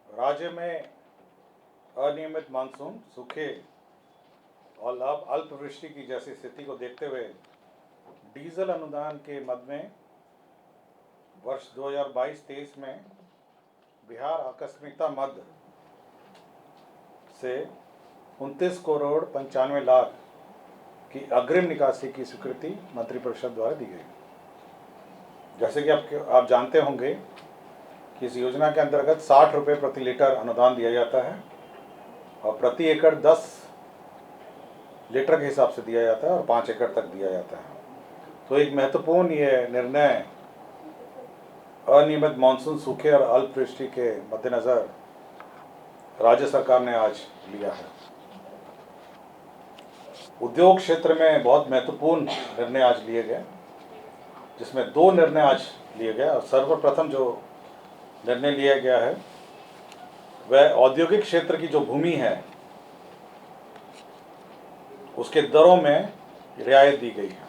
राज्य में अनियमित मानसून, सूखे और अल्पवृष्टि की जैसी स्थिति को देखते हुए डीजल अनुदान के मद में वर्ष 2022-23 में बिहार आकस्मिकता मद से 29 करोड़ 95 लाख की अग्रिम निकासी की स्वीकृति मंत्रिपरिषद द्वारा दी गई। जैसे कि आप जानते होंगे कि इस योजना के अंतर्गत 60 रुपये प्रति लीटर अनुदान दिया जाता है और प्रति एकड़ 10 लीटर के हिसाब से दिया जाता है और 5 एकड़ तक दिया जाता है। तो एक महत्वपूर्ण ये निर्णय अनियमित मानसून, सूखे और अल्पवृष्टि के मद्देनज़र राज्य सरकार ने आज लिया है। उद्योग क्षेत्र में बहुत महत्वपूर्ण निर्णय आज लिए गए, जिसमें 2 निर्णय आज लिए गए। और सर्वप्रथम जो निर्णय लिया गया है वह औद्योगिक क्षेत्र की जो भूमि है उसके दरों में रियायत दी गई है।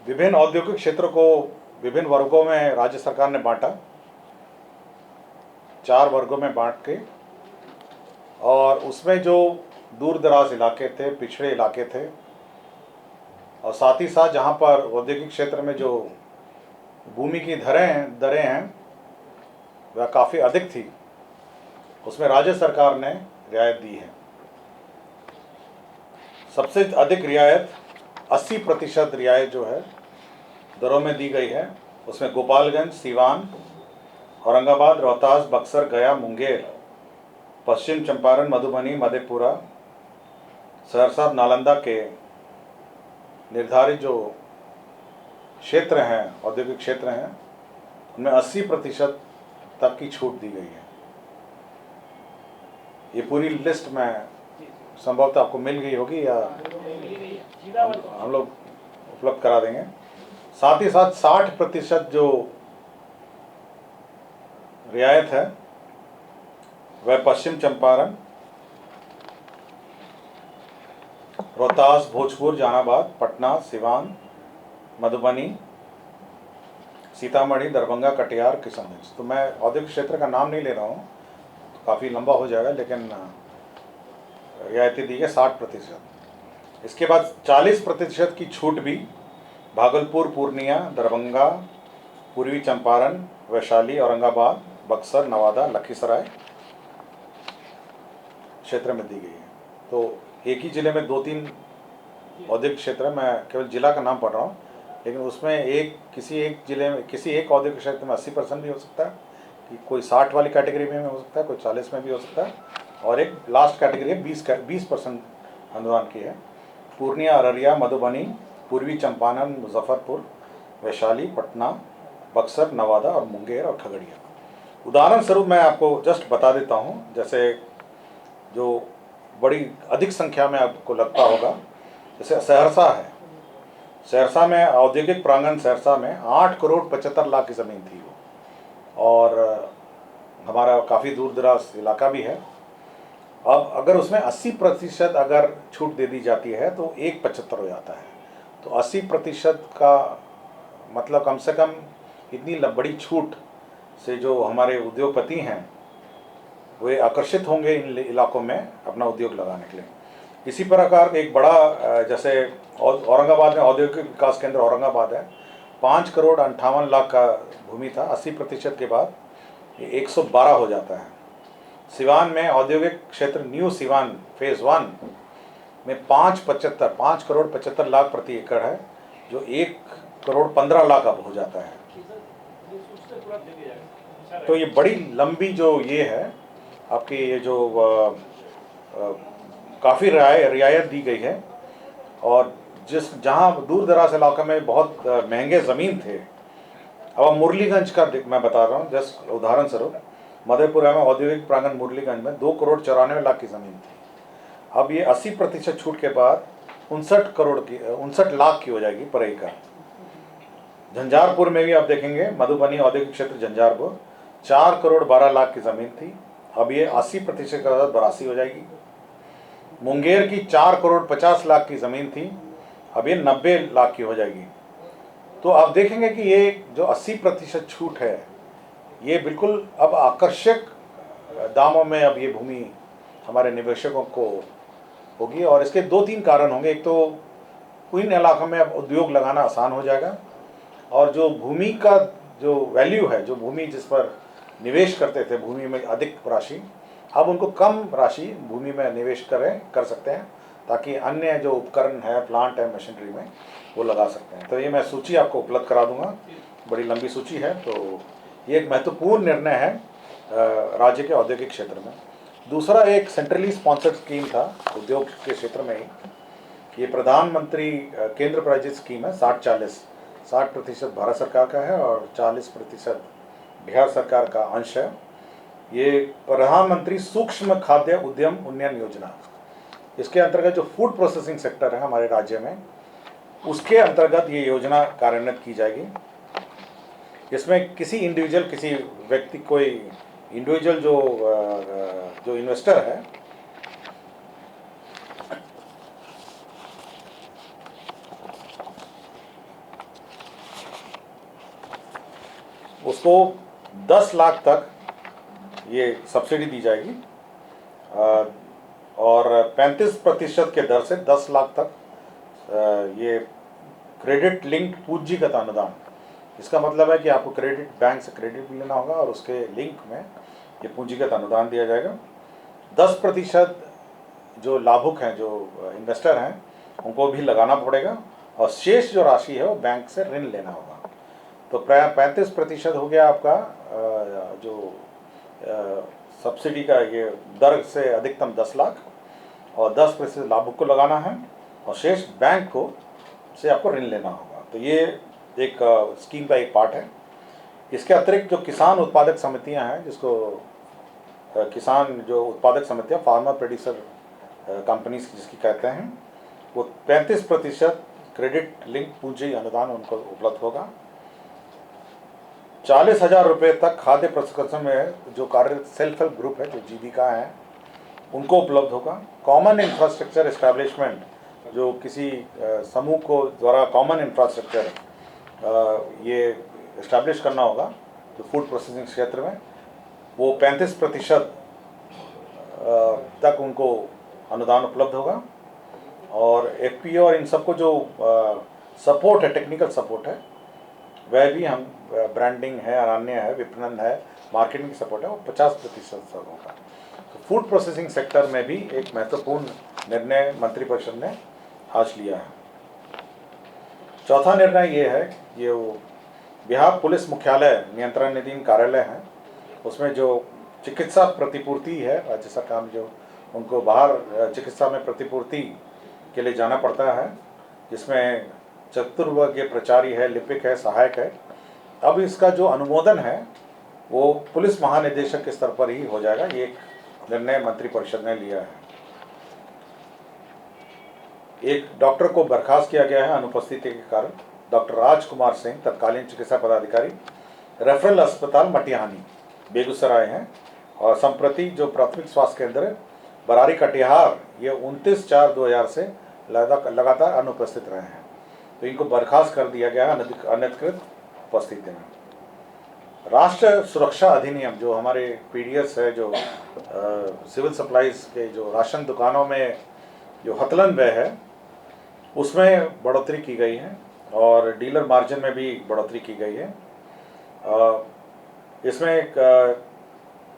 विभिन्न औद्योगिक क्षेत्रों को विभिन्न वर्गों में राज्य सरकार ने बांटा, 4 वर्गों में बांट के, और उसमें जो दूर दराज इलाके थे, पिछड़े इलाके थे, और साथ ही साथ जहाँ पर औद्योगिक क्षेत्र में जो भूमि की दरें हैं वह काफ़ी अधिक थी, उसमें राज्य सरकार ने रियायत दी है। सबसे अधिक रियायत 80% रियायत जो है दरों में दी गई है। उसमें गोपालगंज, सीवान, औरंगाबाद, रोहतास, बक्सर, गया, मुंगेर, पश्चिम चंपारण, मधुबनी, मधेपुरा, सहरसा, नालंदा के निर्धारित जो क्षेत्र हैं, औद्योगिक क्षेत्र हैं, उनमें 80% तक की छूट दी गई है। ये पूरी लिस्ट में संभवतः आपको मिल गई होगी या हम लोग उपलब्ध करा देंगे। साथ ही साथ 60% जो रियायत है वह पश्चिम चंपारण, रोहतास, भोजपुर, जहानाबाद, पटना, सिवान, मधुबनी, सीतामढ़ी, दरभंगा, कटिहार, किशनगंज। तो मैं औद्योगिक क्षेत्र का नाम नहीं ले रहा हूँ, तो काफ़ी लंबा हो जाएगा, लेकिन रियायतें दी है 60%। इसके बाद 40% की छूट भी भागलपुर, पूर्णिया, दरभंगा, पूर्वी चंपारण, वैशाली, औरंगाबाद, बक्सर, नवादा, लखीसराय क्षेत्र में दी गई है। तो एक ही ज़िले में 2-3 औद्योगिक क्षेत्र है, मैं केवल ज़िला का नाम पढ़ रहा हूँ, लेकिन उसमें किसी एक ज़िले में, किसी एक औद्योगिक क्षेत्र में 80% भी हो सकता है, कि कोई 60 वाली कैटेगरी में हो सकता है, कोई 40 में भी हो सकता है, और एक लास्ट कैटेगरी है 20% अनुदान की है। पूर्णिया, अररिया, मधुबनी, पूर्वी चंपारण, मुजफ्फरपुर, वैशाली, पटना, बक्सर, नवादा और मुंगेर और खगड़िया। उदाहरण स्वरूप मैं आपको जस्ट बता देता हूँ, जैसे जो बड़ी अधिक संख्या में आपको लगता होगा, जैसे सहरसा है। सहरसा में औद्योगिक प्रांगण सहरसा में 8 करोड़ 75 लाख की ज़मीन थी वो, और हमारा काफ़ी दूर दराज इलाका भी है। अब अगर उसमें 80% अगर छूट दे दी जाती है तो 175 हो जाता है। तो 80% का मतलब कम से कम इतनी बड़ी छूट से जो हमारे उद्योगपति हैं वे आकर्षित होंगे इन इलाकों में अपना उद्योग लगाने के लिए। इसी प्रकार एक बड़ा, जैसे औरंगाबाद में औद्योगिक विकास केंद्र औरंगाबाद है, 5 करोड़ 58 लाख का भूमि था, 80% के बाद ये 112 हो जाता है। सिवान में औद्योगिक क्षेत्र न्यू सिवान फेज़ 1 में 5 करोड़ 75 लाख प्रति एकड़ है, जो 1 करोड़ 15 लाख अब हो जाता है। तो ये बड़ी लंबी जो ये है आपकी, ये जो काफ़ी रियायत दी गई है। और जहाँ दूर दराज इलाके में बहुत महंगे ज़मीन थे, अब मुरलीगंज का मैं बता रहा हूँ जस्ट उदाहरण स्वरूप, मधेपुरा में औद्योगिक प्रांगण मुरलीगंज में 2 करोड़ 94 लाख की ज़मीन थी। अब ये 80% छूट के बाद 59 लाख की हो जाएगी पर एकड़। झंझारपुर में भी आप देखेंगे, मधुबनी औद्योगिक क्षेत्र झंझारपुर 4 करोड़ 12 लाख की ज़मीन थी, अब ये 80% के बाद 82 हो जाएगी। मुंगेर की 4 करोड़ 50 लाख की ज़मीन थी, अब ये 90 लाख की हो जाएगी। तो आप देखेंगे कि ये जो 80% छूट है, ये बिल्कुल अब आकर्षक दामों में अब ये भूमि हमारे निवेशकों को होगी। और इसके 2-3 कारण होंगे। एक तो इन इलाकों में अब उद्योग लगाना आसान हो जाएगा, और जो भूमि का जो वैल्यू है, जो भूमि जिस पर निवेश करते थे भूमि में अधिक राशि, अब उनको कम राशि भूमि में निवेश कर सकते हैं, ताकि अन्य जो उपकरण है, प्लांट है, मशीनरी में वो लगा सकते हैं। तो ये मैं सूची आपको उपलब्ध करा दूंगा, बड़ी लंबी सूची है। तो ये एक महत्वपूर्ण निर्णय है राज्य के औद्योगिक क्षेत्र में। दूसरा एक सेंट्रली स्पॉन्सर्ड स्कीम था उद्योग के क्षेत्र में ही। ये प्रधानमंत्री केंद्र प्रायोजित स्कीम है। 60% भारत सरकार का है और 40% बिहार सरकार का अंश है। ये प्रधानमंत्री सूक्ष्म खाद्य उद्यम उन्नयन योजना, इसके अंतर्गत जो फूड प्रोसेसिंग सेक्टर है हमारे राज्य में, उसके अंतर्गत ये योजना कार्यान्वित की जाएगी। इसमें किसी इंडिविजुअल, किसी व्यक्ति, कोई इंडिविजुअल जो इन्वेस्टर है, उसको 10 लाख तक ये सब्सिडी दी जाएगी, और 35% के दर से 10 लाख तक ये क्रेडिट लिंक्ड पूंजीगत अनुदान। इसका मतलब है कि आपको क्रेडिट, बैंक से क्रेडिट भी लेना होगा और उसके लिंक में ये पूंजीगत अनुदान दिया जाएगा। 10% जो लाभुक हैं, जो इन्वेस्टर हैं, उनको भी लगाना पड़ेगा, और शेष जो राशि है वो बैंक से ऋण लेना होगा। तो प्राय 35% हो गया आपका जो सब्सिडी का ये दर से अधिकतम 10 लाख, और 10% लाभुक को लगाना है, और शेष बैंक को से आपको ऋण लेना होगा। तो ये एक स्कीम का एक पार्ट है। इसके अतिरिक्त जो किसान उत्पादक समितियां हैं, जिसको किसान जो उत्पादक समितियां, फार्मर प्रोड्यूसर कंपनीज जिसकी कहते हैं, वो 35% क्रेडिट लिंक पूंजी अनुदान उनको उपलब्ध होगा। 40,000 रुपये तक खाद्य प्रसंस्करण में जो कार्यरत सेल्फ हेल्प ग्रुप है, जो जीविका है, उनको उपलब्ध होगा। कॉमन इंफ्रास्ट्रक्चर एस्टैब्लिशमेंट, जो किसी समूह को द्वारा कॉमन इंफ्रास्ट्रक्चर ये इस्टेब्लिश करना होगा तो फूड प्रोसेसिंग क्षेत्र में, वो 35% तक उनको अनुदान उपलब्ध होगा। और एफपीओ और इन सबको जो सपोर्ट है, टेक्निकल सपोर्ट है, वह भी हम, ब्रांडिंग है, अनान्य है, विपणन है, मार्केटिंग की सपोर्ट है, वो 50% होगा। तो फूड प्रोसेसिंग सेक्टर में भी एक महत्वपूर्ण निर्णय मंत्रिपरिषद ने आज लिया है। चौथा निर्णय ये है, ये वो बिहार पुलिस मुख्यालय नियंत्रण निधीन कार्यालय है, उसमें जो चिकित्सा प्रतिपूर्ति है राज्य सरकार में, जो उनको बाहर चिकित्सा में प्रतिपूर्ति के लिए जाना पड़ता है, जिसमें चतुर्वर्गीय प्राचार्य है, लिपिक है, सहायक है, अब इसका जो अनुमोदन है वो पुलिस महानिदेशक के स्तर पर ही हो जाएगा। ये एक निर्णय मंत्रिपरिषद ने लिया है। एक डॉक्टर को बर्खास्त किया गया है अनुपस्थिति के कारण। डॉक्टर राजकुमार सिंह, तत्कालीन चिकित्सा पदाधिकारी, रेफरल अस्पताल मटिहानी बेगूसराय हैं, और संप्रति जो प्राथमिक स्वास्थ्य केंद्र बरारी कटिहार, ये 29/4/2000 से लगातार अनुपस्थित रहे हैं। तो इनको बर्खास्त कर दिया गया है अनधिकृत उपस्थिति में। राष्ट्रीय सुरक्षा अधिनियम, जो हमारे पीडीएस है, जो सिविल सप्लाईज के जो राशन दुकानों में जो हतलन व्यय है, उसमें बढ़ोतरी की गई है, और डीलर मार्जिन में भी बढ़ोतरी की गई है। इसमें एक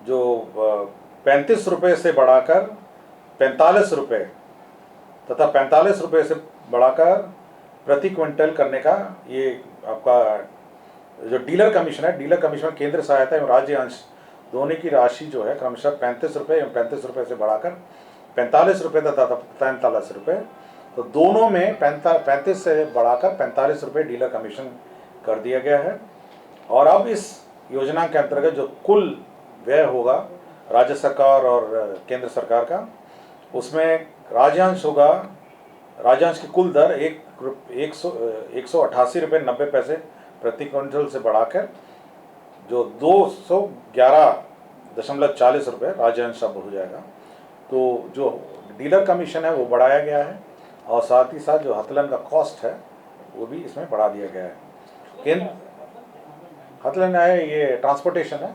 जो 35 रुपये से बढ़ाकर 45 रुपये तथा 45 रुपये से बढ़ाकर प्रति क्विंटल करने का ये आपका जो डीलर कमीशन है, डीलर कमीशन केंद्र सहायता एवं राज्य अंश दोनों की राशि जो है क्रमशः 35 रुपये एवं 35 रुपये से बढ़ाकर 45 रुपये तथा 45 रुपये, तो दोनों में 35 से बढ़ाकर 45 रुपये डीलर कमीशन कर दिया गया है। और अब इस योजना के अंतर्गत जो कुल व्यय होगा राज्य सरकार और केंद्र सरकार का, उसमें राज्यांश होगा, राज्यांश की कुल दर 188 रुपये 90 पैसे प्रति क्विंटल से बढ़ाकर जो 211.40 रुपये राज्यांश अब हो जाएगा। तो जो डीलर कमीशन है वो बढ़ाया गया है, और साथ ही साथ जो हतलन का कॉस्ट है वो भी इसमें बढ़ा दिया गया है। केंद्र हथलन है, ये ट्रांसपोर्टेशन है।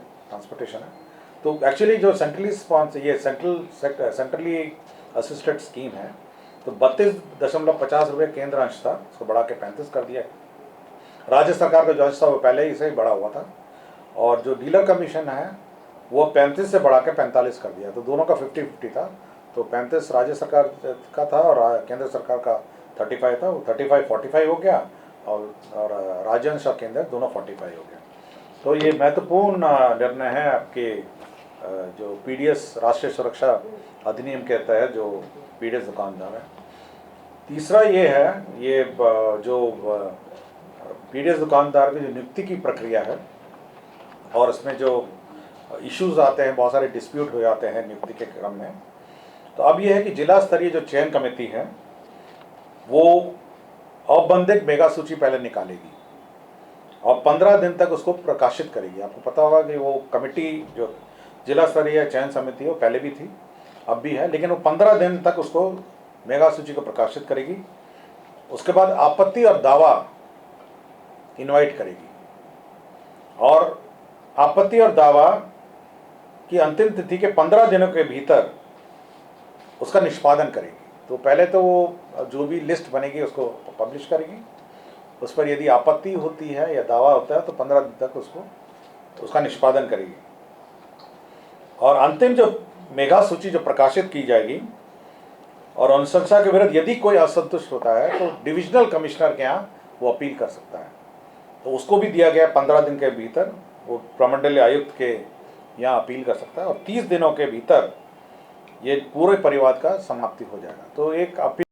तो एक्चुअली जो सेंट्रली स्पॉन्सर, ये सेंट्रली असिस्टेड स्कीम है, तो 32.50 रुपये केंद्र अंश था, उसको बढ़ा के 35 कर दिया है। राज्य सरकार का जो अंश था वो पहले ही से बढ़ा हुआ था, और जो डीलर कमीशन है वो 35 से बढ़ा के 45 कर दिया, तो दोनों का 50-50 था। तो 35 राज्य सरकार का था और केंद्र सरकार का 35 था, वो 35-45 हो गया, और राज्य अंश और केंद्र दोनों 45 हो गया। तो ये महत्वपूर्ण निर्णय है आपके जो पीडीएस राष्ट्रीय सुरक्षा अधिनियम के तहत जो पीडीएस दुकानदार है। तीसरा ये है, ये जो पीडीएस दुकानदार की जो नियुक्ति की प्रक्रिया है, और इसमें जो इश्यूज आते हैं, बहुत सारे डिस्प्यूट हो जाते हैं नियुक्ति के क्रम में। तो अब ये है कि जिला स्तरीय जो चयन कमेटी है वो औपबंधिक मेगा सूची पहले निकालेगी और 15 दिन तक उसको प्रकाशित करेगी। आपको पता होगा कि वो कमेटी जो जिला स्तरीय चयन समिति है वो पहले भी थी, अब भी है, लेकिन वो 15 दिन तक उसको मेगा सूची को प्रकाशित करेगी। उसके बाद आपत्ति और दावा इनवाइट करेगी, और आपत्ति और दावा की अंतिम तिथि के 15 दिनों के भीतर उसका निष्पादन करेगी। तो पहले तो वो जो भी लिस्ट बनेगी उसको पब्लिश करेगी, उस पर यदि आपत्ति होती है या दावा होता है तो 15 दिन तक उसका निष्पादन करेगी। और अंतिम जो मेगा सूची जो प्रकाशित की जाएगी और अनुशंसा के विरुद्ध यदि कोई असंतुष्ट होता है तो डिविजनल कमिश्नर के यहाँ वो अपील कर सकता है। तो उसको भी दिया गया 15 दिन के भीतर वो प्रमंडलीय आयुक्त के यहाँ अपील कर सकता है, और 30 दिनों के भीतर ये पूरे परिवाद का समाप्ति हो जाएगा। तो एक अपील